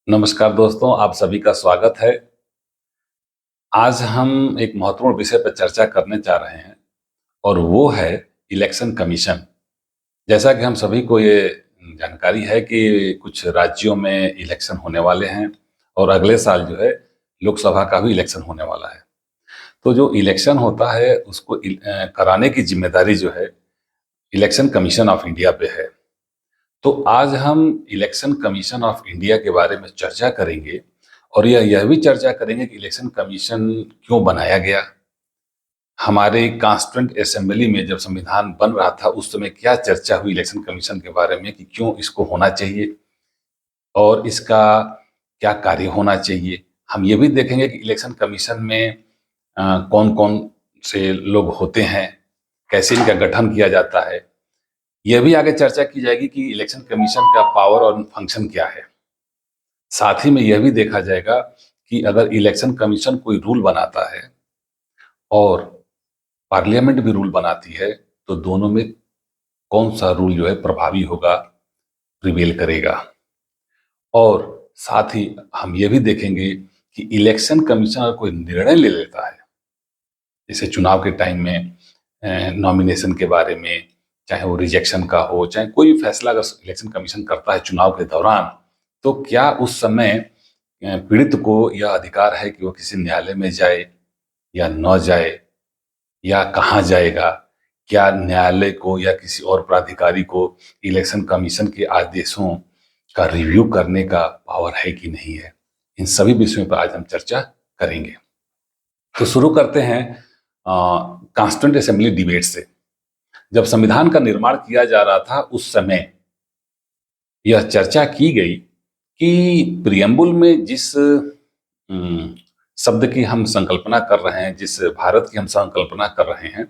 नमस्कार दोस्तों, आप सभी का स्वागत है। आज हम एक महत्वपूर्ण विषय पर चर्चा करने जा रहे हैं और वो है इलेक्शन कमीशन। जैसा कि हम सभी को ये जानकारी है कि कुछ राज्यों में इलेक्शन होने वाले हैं और अगले साल जो है लोकसभा का भी इलेक्शन होने वाला है। तो जो इलेक्शन होता है उसको कराने की जिम्मेदारी जो है इलेक्शन कमीशन ऑफ इंडिया पे है। तो आज हम इलेक्शन कमीशन ऑफ इंडिया के बारे में चर्चा करेंगे और यह भी चर्चा करेंगे कि इलेक्शन कमीशन क्यों बनाया गया, हमारे कॉन्स्टिट्यूएंट असेंबली में जब संविधान बन रहा था उस समय क्या चर्चा हुई इलेक्शन कमीशन के बारे में कि क्यों इसको होना चाहिए और इसका क्या कार्य होना चाहिए। हम ये भी देखेंगे कि इलेक्शन कमीशन में कौन कौन से लोग होते हैं, कैसे इनका गठन किया जाता है। यह भी आगे चर्चा की जाएगी कि इलेक्शन कमीशन का पावर और फंक्शन क्या है। साथ ही में यह भी देखा जाएगा कि अगर इलेक्शन कमीशन कोई रूल बनाता है और पार्लियामेंट भी रूल बनाती है तो दोनों में कौन सा रूल जो है प्रभावी होगा, प्रिवेल करेगा। और साथ ही हम ये भी देखेंगे कि इलेक्शन कमीशन अगर कोई निर्णय ले लेता है, जैसे चुनाव के टाइम में नॉमिनेशन के बारे में, चाहे वो रिजेक्शन का हो, चाहे कोई भी फैसला अगर इलेक्शन कमीशन करता है चुनाव के दौरान, तो क्या उस समय पीड़ित को यह अधिकार है कि वो किसी न्यायालय में जाए या न जाए, या कहाँ जाएगा। क्या न्यायालय को या किसी और प्राधिकारी को इलेक्शन कमीशन के आदेशों का रिव्यू करने का पावर है कि नहीं है। इन सभी विषयों पर आज हम चर्चा करेंगे। तो शुरू करते हैं कॉन्स्टिट्यूएंट असेंबली डिबेट से। जब संविधान का निर्माण किया जा रहा था उस समय यह चर्चा की गई कि प्रियम्बुल में जिस शब्द की हम संकल्पना कर रहे हैं, जिस भारत की हम संकल्पना कर रहे हैं,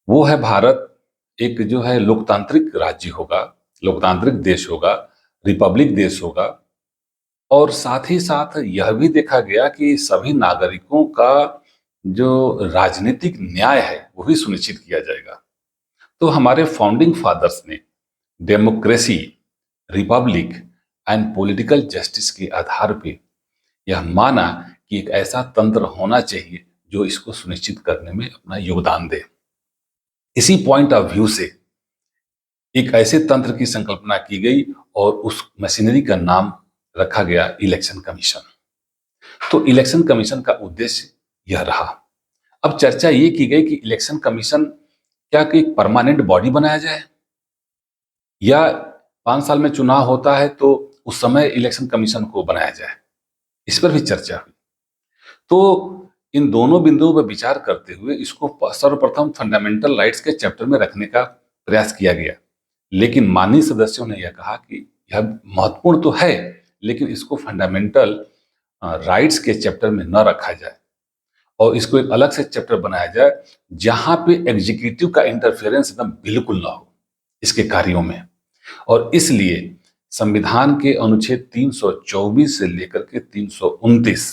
वो है भारत एक जो है लोकतांत्रिक राज्य होगा, लोकतांत्रिक देश होगा, रिपब्लिक देश होगा। और साथ ही साथ यह भी देखा गया कि सभी नागरिकों का जो राजनीतिक न्याय है वो भी सुनिश्चित किया जाएगा। तो हमारे फाउंडिंग फादर्स ने democracy, Republic and political justice के आधार पे यह माना कि एक ऐसा तंत्र होना चाहिए जो इसको सुनिश्चित करने में अपना योगदान दे। इसी पॉइंट ऑफ व्यू से एक ऐसे तंत्र की संकल्पना की गई और उस मशीनरी का नाम रखा गया इलेक्शन कमीशन। तो इलेक्शन कमीशन का उद्देश्य यह रहा। अब चर्चा ये की गई कि इलेक्शन कमीशन क्या कि एक परमानेंट बॉडी बनाया जाए, या 5 साल में चुनाव होता है तो उस समय इलेक्शन कमीशन को बनाया जाए। इस पर भी चर्चा हुई। तो इन दोनों बिंदुओं पर विचार करते हुए इसको सर्वप्रथम फंडामेंटल राइट्स के चैप्टर में रखने का प्रयास किया गया। लेकिन माननीय सदस्यों ने यह कहा कि यह महत्वपूर्ण तो है लेकिन इसको फंडामेंटल राइट्स के चैप्टर में न रखा जाए और इसको एक अलग से चैप्टर बनाया जाए जहां पे एग्जीक्यूटिव का इंटरफेरेंस एकदम बिल्कुल ना हो इसके कार्यों में। और इसलिए संविधान के अनुच्छेद 324 से लेकर के 329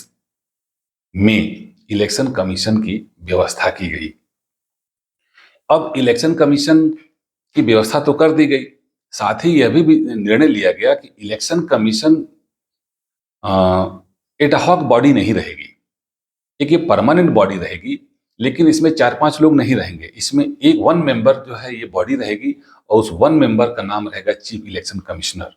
में इलेक्शन कमीशन की व्यवस्था की गई। अब इलेक्शन कमीशन की व्यवस्था तो कर दी गई, साथ ही यह भी निर्णय लिया गया कि इलेक्शन कमीशन एडहॉक बॉडी नहीं रहेगी। एक ये परमानेंट बॉडी रहेगी, लेकिन इसमें 4-5 लोग नहीं रहेंगे। इसमें एक 1 मेंबर जो है ये बॉडी रहेगी और उस 1 मेंबर का नाम रहेगा चीफ इलेक्शन कमिश्नर।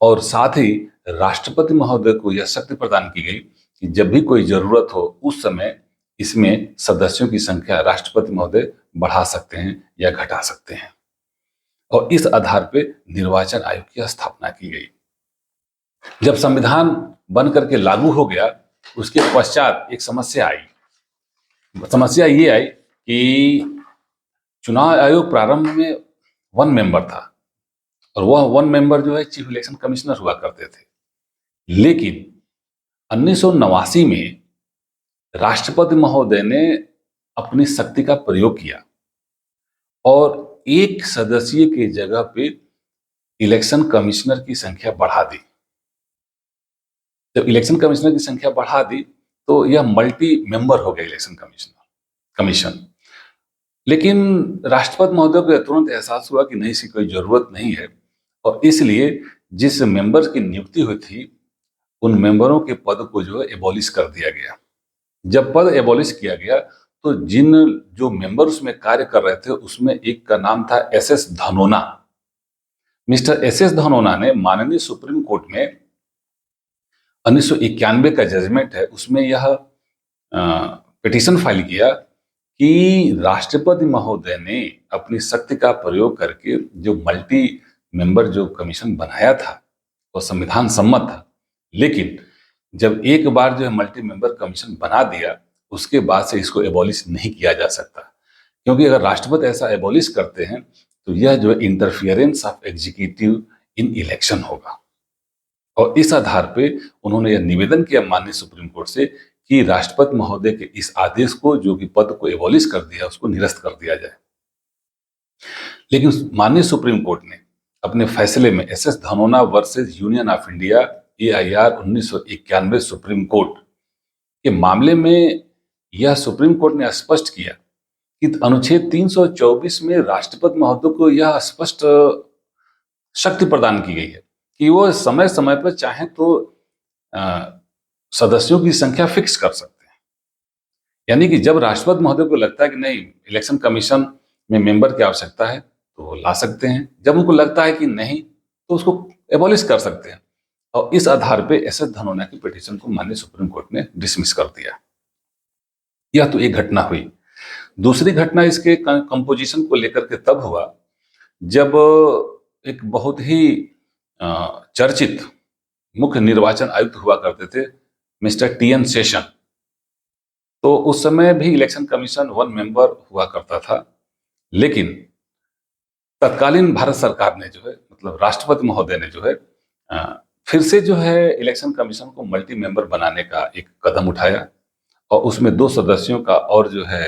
और साथ ही राष्ट्रपति महोदय को यह शक्ति प्रदान की गई कि जब भी कोई जरूरत हो उस समय इसमें सदस्यों की संख्या राष्ट्रपति महोदय बढ़ा सकते हैं या घटा सकते हैं। और इस आधार पर निर्वाचन आयोग की स्थापना की गई। जब संविधान बन करके लागू हो गया उसके पश्चात एक समस्या आई। समस्या ये आई कि चुनाव आयोग प्रारंभ में 1 मेंबर था और वह 1 मेंबर जो है चीफ इलेक्शन कमिश्नर हुआ करते थे। लेकिन 1989 में राष्ट्रपति महोदय ने अपनी शक्ति का प्रयोग किया और एक सदस्य की जगह पे इलेक्शन कमिश्नर की संख्या बढ़ा दी। जब इलेक्शन कमिश्नर की संख्या बढ़ा दी तो यह मल्टी मेंबर हो गया इलेक्शन कमीशन। लेकिन राष्ट्रपति महोदय को तुरंत एहसास हुआ कि नहीं, इसकी कोई जरूरत नहीं है और इसलिए जिस मेंबर की नियुक्ति हुई थी उन मेंबरों के पद को जो है एबॉलिश कर दिया गया। जब पद एबॉलिश किया गया तो जिन जो मेंबर उसमें कार्य कर रहे थे उसमें एक का नाम था S S. Dhanona. Mister S S. Dhanona ने माननीय सुप्रीम कोर्ट में 1991 का जजमेंट है, उसमें यह पिटीशन फाइल किया कि राष्ट्रपति महोदय ने अपनी शक्ति का प्रयोग करके जो मल्टी मेंबर जो कमीशन बनाया था वो संविधान सम्मत था, लेकिन जब एक बार जो है मल्टी मेंबर कमीशन बना दिया उसके बाद से इसको एबॉलिश नहीं किया जा सकता, क्योंकि अगर राष्ट्रपति ऐसा एबॉलिश करते हैं तो यह जो है interference of executive in election होगा। और इस आधार पे उन्होंने यह निवेदन किया माननीय सुप्रीम कोर्ट से कि राष्ट्रपति महोदय के इस आदेश को, जो कि पद को एबॉलिश कर दिया, उसको निरस्त कर दिया जाए। लेकिन माननीय सुप्रीम कोर्ट ने अपने फैसले में S S. Dhanona versus union of India AIR 1991 supreme court के मामले में यह सुप्रीम कोर्ट ने स्पष्ट किया कि अनुच्छेद 324 में राष्ट्रपति महोदय को यह स्पष्ट शक्ति प्रदान की गई है कि वो समय समय पर चाहे तो सदस्यों की संख्या फिक्स कर सकते हैं। यानी कि जब राष्ट्रपति महोदय को लगता है कि नहीं, इलेक्शन कमीशन में मेंबर की आवश्यकता है तो वो ला सकते हैं, जब उनको लगता है कि नहीं तो उसको एबॉलिश कर सकते हैं। और इस आधार पे एस.एस. धनोना की पिटीशन को माननीय सुप्रीम कोर्ट ने डिसमिस कर दिया। यह तो एक घटना हुई। दूसरी घटना इसके कंपोजिशन को लेकर के तब हुआ जब एक बहुत ही चर्चित मुख्य निर्वाचन आयुक्त हुआ करते थे मिस्टर T.N. शेषन। तो उस समय भी इलेक्शन कमीशन 1 मेंबर हुआ करता था, लेकिन तत्कालीन भारत सरकार ने जो है, मतलब राष्ट्रपति महोदय ने जो है फिर से जो है इलेक्शन कमीशन को मल्टी मेंबर बनाने का एक कदम उठाया और उसमें 2 सदस्यों का और जो है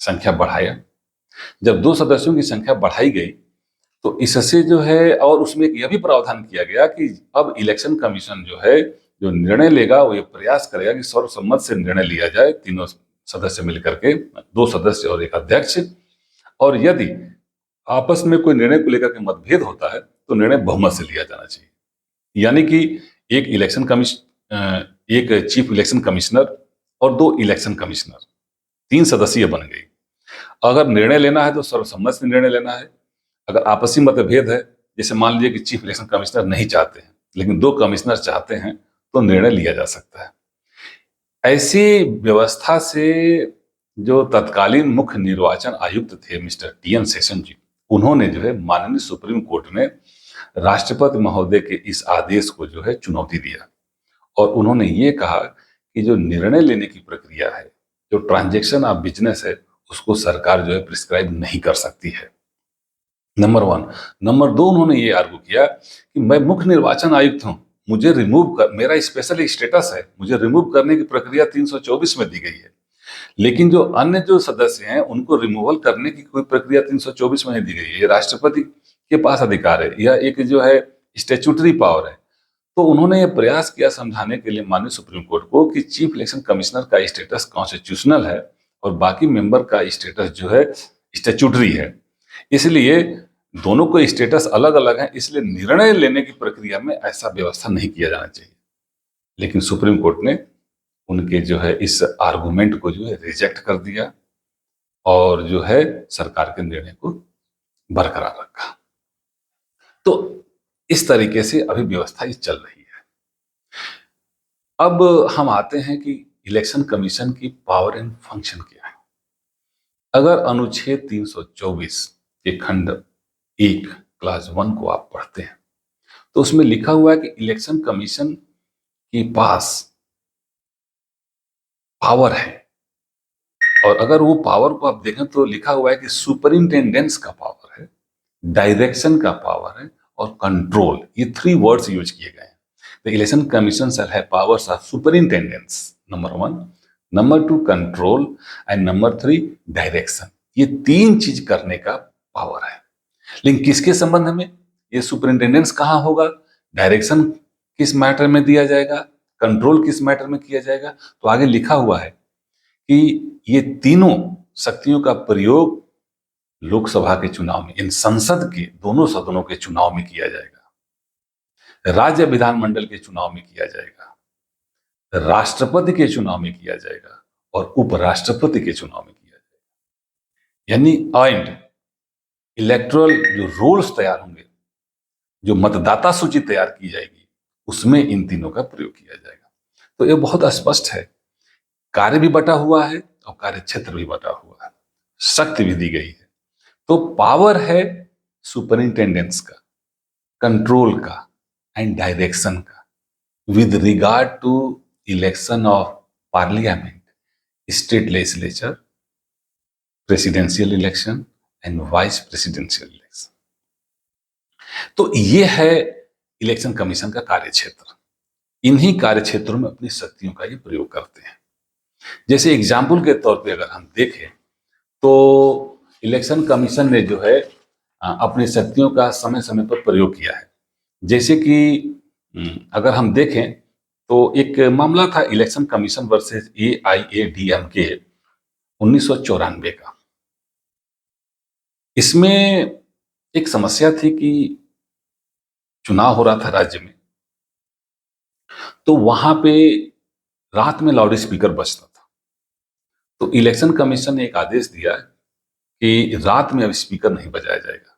संख्या बढ़ाया। जब 2 सदस्यों की संख्या बढ़ाई गई तो इससे जो है, और उसमें यह भी प्रावधान किया गया कि अब इलेक्शन कमीशन जो है जो निर्णय लेगा वो ये प्रयास करेगा कि सर्वसम्मत से निर्णय लिया जाए, तीनों सदस्य मिलकर के, 2 सदस्य और एक अध्यक्ष। और यदि आपस में कोई निर्णय को लेकर के मतभेद होता है तो निर्णय बहुमत से लिया जाना चाहिए। यानी कि एक चीफ इलेक्शन कमिश्नर और 2 इलेक्शन कमिश्नर, 3 सदस्यीय बन गई। अगर निर्णय लेना है तो सर्वसम्मत से निर्णय लेना है। अगर आपसी मतभेद है, जैसे मान लीजिए कि चीफ इलेक्शन कमिश्नर नहीं चाहते हैं लेकिन 2 कमिश्नर चाहते हैं, तो निर्णय लिया जा सकता है। ऐसी व्यवस्था से जो तत्कालीन मुख्य निर्वाचन आयुक्त थे मिस्टर T.N. शेषन जी, उन्होंने जो है माननीय सुप्रीम कोर्ट में राष्ट्रपति महोदय के इस आदेश को जो है चुनौती दिया और उन्होंने ये कहा कि जो निर्णय लेने की प्रक्रिया है, जो ट्रांजैक्शन ऑफ बिजनेस है, उसको सरकार जो है प्रिस्क्राइब नहीं कर सकती है, नंबर 1। नंबर 2, उन्होंने ये आर्गू किया कि मैं मुख्य निर्वाचन आयुक्त हूं, मुझे रिमूव कर, मेरा स्पेशल स्टेटस है, मुझे रिमूव करने की प्रक्रिया 324 में दी गई है, लेकिन जो अन्य जो सदस्य हैं उनको रिमूवल करने की कोई प्रक्रिया 324 में नहीं दी गई है। ये राष्ट्रपति के पास अधिकार है, यह एक जो है स्टैट्यूटरी पावर है। तो उन्होंने ये प्रयास किया समझाने के लिए माननीय सुप्रीम कोर्ट को कि चीफ इलेक्शन कमिश्नर का स्टेटस कॉन्स्टिट्यूशनल है और बाकी मेंबर का स्टेटस जो है स्टैट्यूटरी है, इसलिए दोनों को स्टेटस अलग अलग है, इसलिए निर्णय लेने की प्रक्रिया में ऐसा व्यवस्था नहीं किया जाना चाहिए। लेकिन सुप्रीम कोर्ट ने उनके जो है इस आर्गुमेंट को जो है रिजेक्ट कर दिया और जो है सरकार के निर्णय को बरकरार रखा। तो इस तरीके से अभी व्यवस्था ही चल रही है। अब हम आते हैं कि इलेक्शन कमीशन की पावर एंड फंक्शन क्या है। अगर अनुच्छेद 324 के खंड 1 क्लास 1 को आप पढ़ते हैं तो उसमें लिखा हुआ है कि इलेक्शन कमीशन के पास पावर है, और अगर वो पावर को आप देखें तो लिखा हुआ है कि सुपरिंटेंडेंस का पावर है, डायरेक्शन का पावर है और कंट्रोल, ये 3 वर्ड्स यूज किए गए हैं। The election commission shall have powers of superintendence, number 1, number 2 control and number 3 direction. ये 3 चीज करने का पावर है। लेकिन किसके संबंध में ये सुपरिंटेंडेंस कहाँ होगा, डायरेक्शन किस मैटर में दिया जाएगा, कंट्रोल किस मैटर में किया जाएगा, तो आगे लिखा हुआ है कि ये तीनों शक्तियों का प्रयोग लोकसभा के चुनाव में, इन संसद के दोनों सदनों के चुनाव में किया जाएगा, राज्य विधानमंडल के चुनाव में किया जाएगा राष्ट्रपति के चुनाव में किया जाएगा और उपराष्ट्रपति के चुनाव में किया जाएगा। यानी एंड इलेक्टोरल जो रोल्स तैयार होंगे, जो मतदाता सूची तैयार की जाएगी, उसमें इन तीनों का प्रयोग किया जाएगा। तो ये बहुत स्पष्ट है, कार्य भी बटा हुआ है और कार्य क्षेत्र भी बटा हुआ है, शक्ति भी दी गई है। तो पावर है सुपरिंटेंडेंस का, कंट्रोल का एंड डायरेक्शन का with regard to election of parliament, state legislature, presidential election and vice presidential election. तो ये है इलेक्शन कमीशन का कार्य क्षेत्र। इन्हीं कार्य क्षेत्रों में अपनी शक्तियों का ये प्रयोग करते हैं। जैसे एग्जाम्पल के तौर पे अगर हम देखें तो इलेक्शन कमीशन ने जो है अपनी शक्तियों का समय समय पर प्रयोग किया है। जैसे कि अगर हम देखें तो एक मामला था इलेक्शन कमीशन वर्सेस AIADMK 1994 का। इसमें एक समस्या थी कि चुनाव हो रहा था राज्य में, तो वहां पे रात में लाउड स्पीकर बजता था। तो इलेक्शन कमीशन ने एक आदेश दिया कि रात में अब स्पीकर नहीं बजाया जाएगा।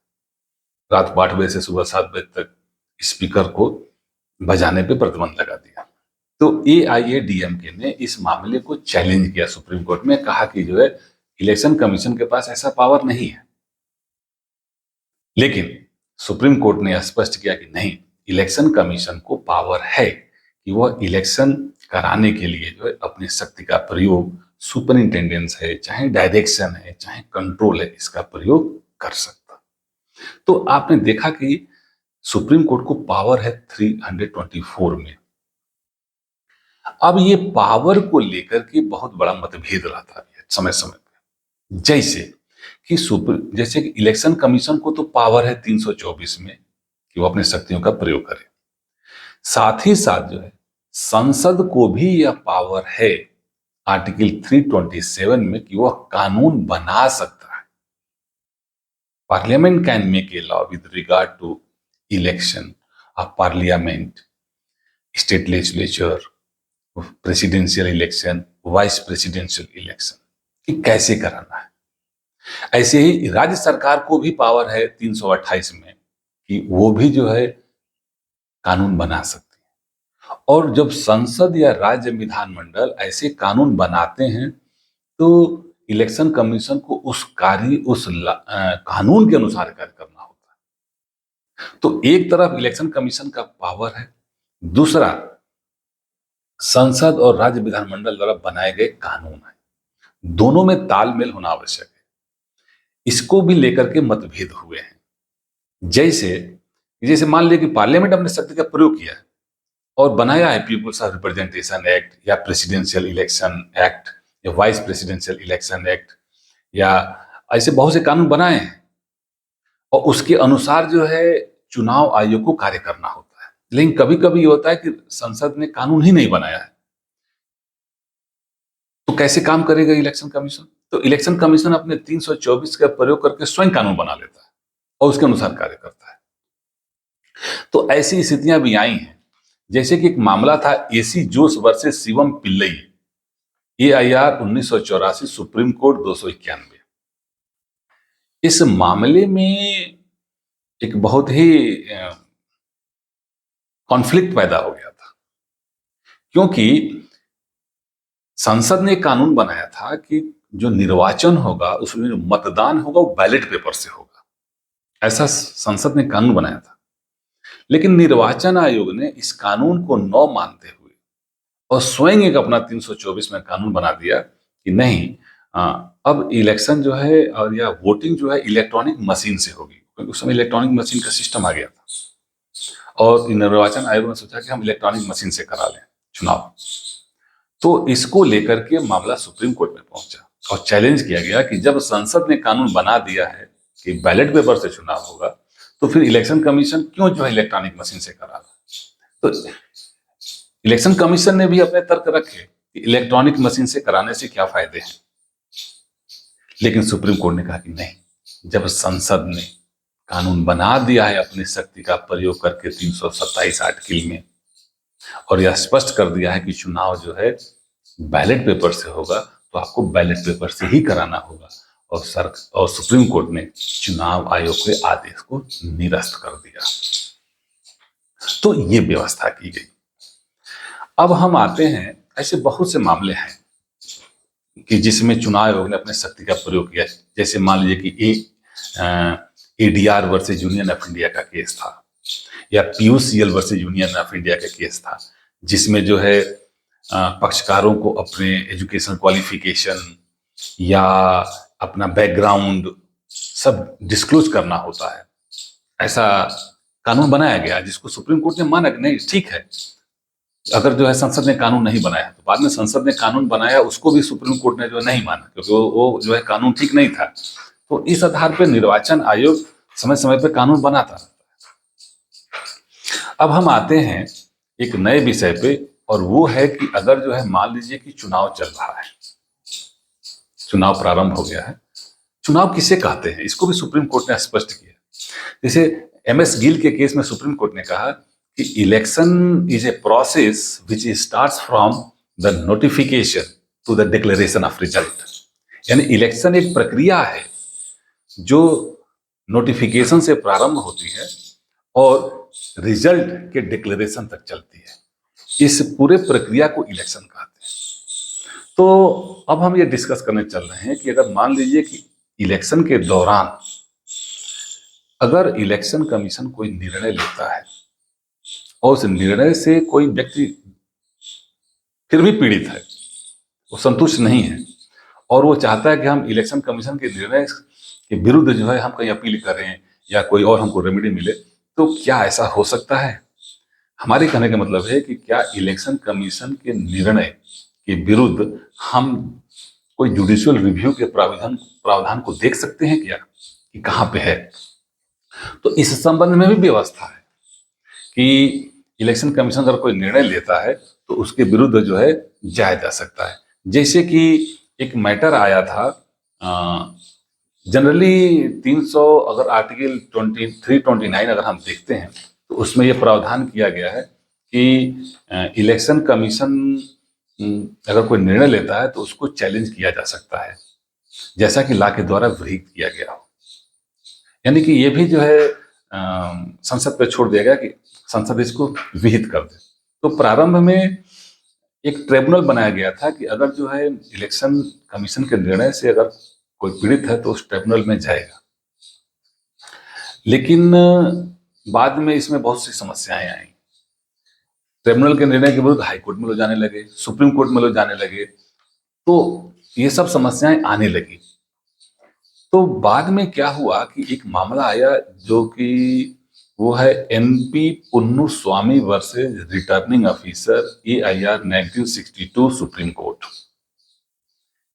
रात 8 बजे से सुबह 7 बजे तक स्पीकर को बजाने पे प्रतिबंध लगा दिया। तो AIADMK ने इस मामले को चैलेंज किया सुप्रीम कोर्ट में, कहा कि जो है इलेक्शन कमीशन के पास ऐसा पावर नहीं है। लेकिन सुप्रीम कोर्ट ने स्पष्ट किया कि नहीं, इलेक्शन कमीशन को पावर है कि वह इलेक्शन कराने के लिए जो है अपनी शक्ति का प्रयोग, सुपरिंटेंडेंस है, चाहे डायरेक्शन है, चाहे कंट्रोल है, इसका प्रयोग कर सकता। तो आपने देखा कि सुप्रीम कोर्ट को पावर है 324 में। अब ये पावर को लेकर के बहुत बड़ा मतभेद रहता है समय समय पे। जैसे कि इलेक्शन कमीशन को तो पावर है 324 में कि वो अपनी शक्तियों का प्रयोग करे, साथ ही साथ जो है संसद को भी यह पावर है आर्टिकल 327 में कि वह कानून बना सकता है। Parliament can make a law with regard to election of parliament, state legislature, presidential election, vice presidential election, कि कैसे कराना है। ऐसे ही राज्य सरकार को भी पावर है 328 में कि वो भी जो है कानून बना सकती है। और जब संसद या राज्य विधानमंडल ऐसे कानून बनाते हैं तो इलेक्शन कमीशन को उस कानून के अनुसार कार्य करना होता है। तो एक तरफ इलेक्शन कमीशन का पावर है, दूसरा संसद और राज्य विधानमंडल द्वारा बनाए गए कानून है। दोनों में तालमेल होना आवश्यक है। इसको भी लेकर के मतभेद हुए हैं। जैसे मान लिया कि पार्लियामेंट अपने शक्ति का प्रयोग किया है और बनाया है पीपुल्स ऑफ रिप्रेजेंटेशन एक्ट या प्रेसिडेंशियल इलेक्शन एक्ट या वाइस प्रेसिडेंशियल इलेक्शन एक्ट या ऐसे बहुत से कानून बनाए हैं और उसके अनुसार जो है चुनाव आयोग को कार्य करना होता है। लेकिन कभी कभी ये होता है कि संसद ने कानून ही नहीं बनाया है, तो कैसे काम करेगा इलेक्शन कमीशन? तो इलेक्शन कमीशन अपने 324 का प्रयोग करके स्वयं कानून बना लेता है और उसके अनुसार कार्य करता है। तो ऐसी स्थितियां भी आई हैं। जैसे कि एक मामला था AC Jose versus Shivam Pillai, AIR 1984, supreme court 291। इस मामले में एक बहुत ही कॉन्फ्लिक्ट पैदा हो गया था, क्योंकि संसद ने कानून बनाया था कि जो निर्वाचन होगा उसमें जो मतदान होगा वो बैलेट पेपर से होगा। ऐसा संसद ने कानून बनाया था। लेकिन निर्वाचन आयोग ने इस कानून को न मानते हुए और स्वयं एक अपना 324 में कानून बना दिया कि नहीं, अब इलेक्शन जो है और या वोटिंग जो है इलेक्ट्रॉनिक मशीन से होगी, क्योंकि उस समय इलेक्ट्रॉनिक मशीन का सिस्टम आ गया था और निर्वाचन आयोग ने सोचा कि हम इलेक्ट्रॉनिक मशीन से करा लें चुनाव। तो इसको लेकर के मामला सुप्रीम कोर्ट में पहुंचा और चैलेंज किया गया कि जब संसद ने कानून बना दिया है कि बैलेट पेपर से चुनाव होगा, तो फिर इलेक्शन कमीशन क्यों जो है इलेक्ट्रॉनिक मशीन से करा रहा? तो इलेक्शन कमीशन ने भी अपने तर्क रखे कि इलेक्ट्रॉनिक मशीन से कराने से क्या फायदे हैं। लेकिन सुप्रीम कोर्ट ने कहा कि नहीं, जब संसद ने कानून बना दिया है अपनी शक्ति का प्रयोग करके 327 आर्टिकल में, और यह स्पष्ट कर दिया है कि चुनाव जो है बैलेट पेपर से होगा, तो आपको बैलेट पेपर से ही कराना होगा। और सुप्रीम कोर्ट ने चुनाव आयोग के आदेश को निरस्त कर दिया। तो ये व्यवस्था की गई। अब हम आते हैं, ऐसे बहुत से मामले हैं कि जिसमें चुनाव आयोग ने अपने शक्ति का प्रयोग किया। जैसे मान लीजिए कि ADR versus union of India का केस था, या PUCL versus union of India का केस था, जिसमें जो है पक्षकारों को अपने एजुकेशन क्वालिफिकेशन या अपना बैकग्राउंड सब डिस्क्लोज करना होता है। ऐसा कानून बनाया गया जिसको सुप्रीम कोर्ट ने माना कि नहीं ठीक है। अगर जो है संसद ने कानून नहीं बनाया, तो बाद में संसद ने कानून बनाया, उसको भी सुप्रीम कोर्ट ने जो नहीं माना, क्योंकि वो जो है कानून ठीक नहीं था। तो इस आधार पर निर्वाचन आयोग समय समय पर कानून बनाता रहता है। अब हम आते हैं एक नए विषय पे, और वो है कि अगर जो है मान लीजिए कि चुनाव चल रहा है, चुनाव प्रारंभ हो गया है। चुनाव किसे कहते हैं, इसको भी सुप्रीम कोर्ट ने स्पष्ट किया। जैसे एमएस गिल के केस में सुप्रीम कोर्ट ने कहा कि election is a process which starts from the notification to the declaration of result. यानी इलेक्शन एक प्रक्रिया है जो नोटिफिकेशन से प्रारंभ होती है और रिजल्ट के डिक्लेरेशन तक चलती है। इस पूरे प्रक्रिया को इलेक्शन कहते हैं। तो अब हम ये डिस्कस करने चल रहे हैं कि अगर मान लीजिए कि इलेक्शन के दौरान अगर इलेक्शन कमीशन कोई निर्णय लेता है और उस निर्णय से कोई व्यक्ति फिर भी पीड़ित है, वो संतुष्ट नहीं है, और वो चाहता है कि हम इलेक्शन कमीशन के निर्णय के विरुद्ध जो है हम कहीं अपील करें या कोई और हमको रेमेडी मिले, तो क्या ऐसा हो सकता है? हमारे कहने का मतलब है कि क्या इलेक्शन कमीशन के निर्णय के विरुद्ध हम कोई जुडिशियल रिव्यू के प्रावधान को देख सकते हैं क्या, कि कहाँ पे है? तो इस संबंध में भी व्यवस्था है कि इलेक्शन कमीशन अगर कोई निर्णय लेता है तो उसके विरुद्ध जो है जाया जा सकता है। जैसे कि एक मैटर आया था, जनरली 300 अगर आर्टिकल 2329 अगर हम देखते हैं तो उसमें यह प्रावधान किया गया है कि इलेक्शन कमीशन अगर कोई निर्णय लेता है तो उसको चैलेंज किया जा सकता है, जैसा कि लॉ के द्वारा विहित किया गया हो। यानी कि ये भी जो है संसद पर छोड़ दिया गया कि संसद इसको विहित कर दे। तो प्रारंभ में एक ट्रिब्यूनल बनाया गया था कि अगर जो है इलेक्शन कमीशन के निर्णय से अगर कोई पीड़ित है तो उस ट्रिब्यूनल में जाएगा। लेकिन बाद में इसमें बहुत सी समस्याएं आई। ट्रिब्यूनल के निर्णय के विरुद्ध हाईकोर्ट में लोग जाने लगे, सुप्रीम कोर्ट में लोग जाने लगे, तो ये सब समस्याएं आने लगी। तो बाद में क्या हुआ कि एक मामला आया जो कि वो है N P Ponnuswami versus returning officer AIR 1962 supreme court.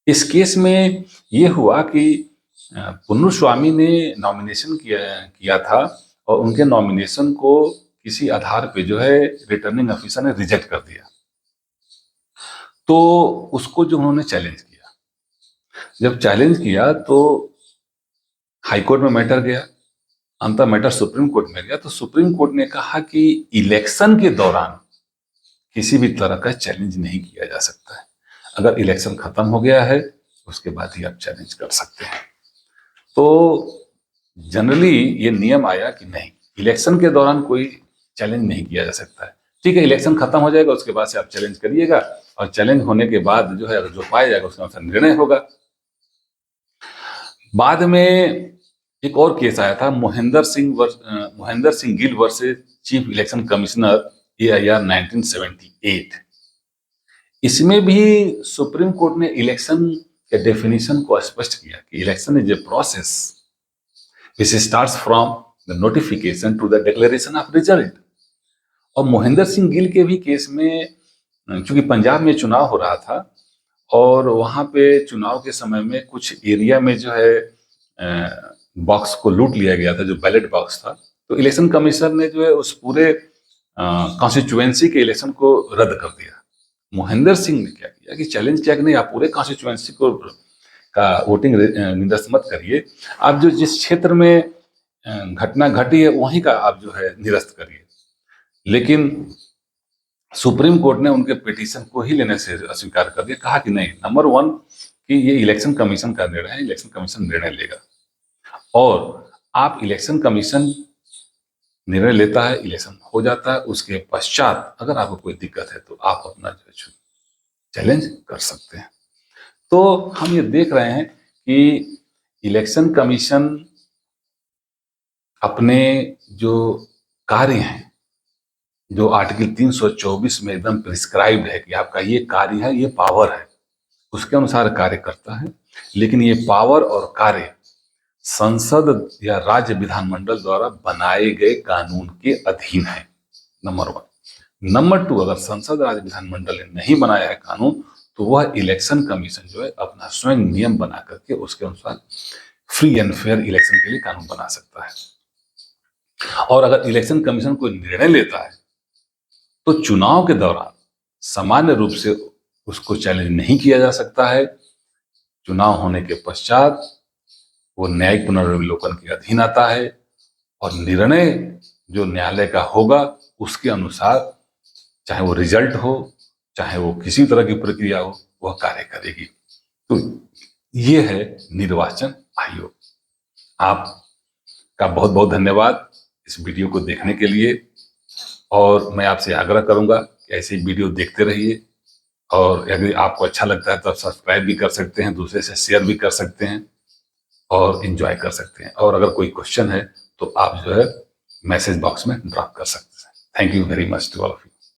इस केस में ये हुआ कि पुन्नुस्वामी ने नॉमिनेशन किया था और उनके नॉमिनेशन को किसी आधार पे जो है रिटर्निंग ऑफिसर ने रिजेक्ट कर दिया। तो उसको जो उन्होंने चैलेंज किया, जब चैलेंज किया तो हाईकोर्ट में मैटर गया, अंत मैटर सुप्रीम कोर्ट में गया। तो सुप्रीम कोर्ट ने कहा कि इलेक्शन के दौरान किसी भी तरह का चैलेंज नहीं किया जा सकता है। अगर इलेक्शन खत्म हो गया है उसके बाद ही आप चैलेंज कर सकते हैं। तो जनरली ये नियम आया कि नहीं, इलेक्शन के दौरान कोई चैलेंज नहीं किया जा सकता है। ठीक है, इलेक्शन खत्म हो जाएगा, उसके बाद से आप चैलेंज करिएगा, और चैलेंज होने के बाद जो है अगर जो पाया जाएगा उसके अनुसार निर्णय होगा। बाद में एक और केस आया था, Mohinder Singh Gill versus chief election commissioner AIR 1978। इसमें भी सुप्रीम कोर्ट ने इलेक्शन के डेफिनेशन को स्पष्ट किया कि election is a process which starts from the notification to the declaration of result. और मोहिंदर सिंह गिल के भी केस में, चूंकि पंजाब में चुनाव हो रहा था और वहां पे चुनाव के समय में कुछ एरिया में जो है बॉक्स को लूट लिया गया था, जो बैलेट बॉक्स था। तो इलेक्शन कमीशन ने जो है उस पूरे कॉन्स्टिट्यूएंसी के इलेक्शन को रद्द कर दिया। मोहिंदर सिंह ने क्या किया कि चैलेंज किया कि नहीं, आप पूरे कॉन्स्टिट्यूएंसी को का वोटिंग निरस्त मत करिए, आप जो जिस क्षेत्र में घटना घटी है वहीं का आप जो है निरस्त करिए। लेकिन सुप्रीम कोर्ट ने उनके पिटीशन को ही लेने से अस्वीकार कर दिया, कहा कि नहीं, नंबर वन कि ये इलेक्शन कमीशन का निर्णय है, इलेक्शन कमीशन निर्णय लेगा, और आप इलेक्शन कमीशन निर्णय लेता है, इलेक्शन हो जाता है, उसके पश्चात अगर आपको कोई दिक्कत है तो आप अपना जो चैलेंज कर सकते हैं। तो हम ये देख रहे हैं कि इलेक्शन कमीशन अपने जो कार्य हैं, जो आर्टिकल 324 में एकदम प्रिस्क्राइब्ड है कि आपका ये कार्य है, ये पावर है, उसके अनुसार कार्य करता है। लेकिन ये पावर और कार्य संसद या राज्य विधानमंडल द्वारा बनाए गए कानून के अधीन है, नंबर वन। नंबर टू, अगर संसद राज्य विधानमंडल ने नहीं बनाया है कानून, तो वह इलेक्शन कमीशन जो है अपना स्वयं नियम बना करके उसके अनुसार फ्री एंड फेयर इलेक्शन के लिए कानून बना सकता है। और अगर इलेक्शन कमीशन कोई निर्णय लेता है तो चुनाव के दौरान सामान्य रूप से उसको चैलेंज नहीं किया जा सकता है। चुनाव होने के पश्चात वो न्यायिक पुनर्विलोकन के अधीन आता है और निर्णय जो न्यायालय का होगा उसके अनुसार, चाहे वो रिजल्ट हो, चाहे वो किसी तरह की प्रक्रिया हो, वह कार्य करेगी। तो ये है निर्वाचन आयोग। आपका बहुत बहुत धन्यवाद इस वीडियो को देखने के लिए, और मैं आपसे आग्रह करूंगा कि ऐसे वीडियो देखते रहिए, और यदि आपको अच्छा लगता है तो आप सब्सक्राइब भी कर सकते हैं, दूसरे से शेयर भी कर सकते हैं और एंजॉय कर सकते हैं। और अगर कोई क्वेश्चन है तो आप जो है मैसेज बॉक्स में ड्रॉप कर सकते हैं। Thank you very much to all of you.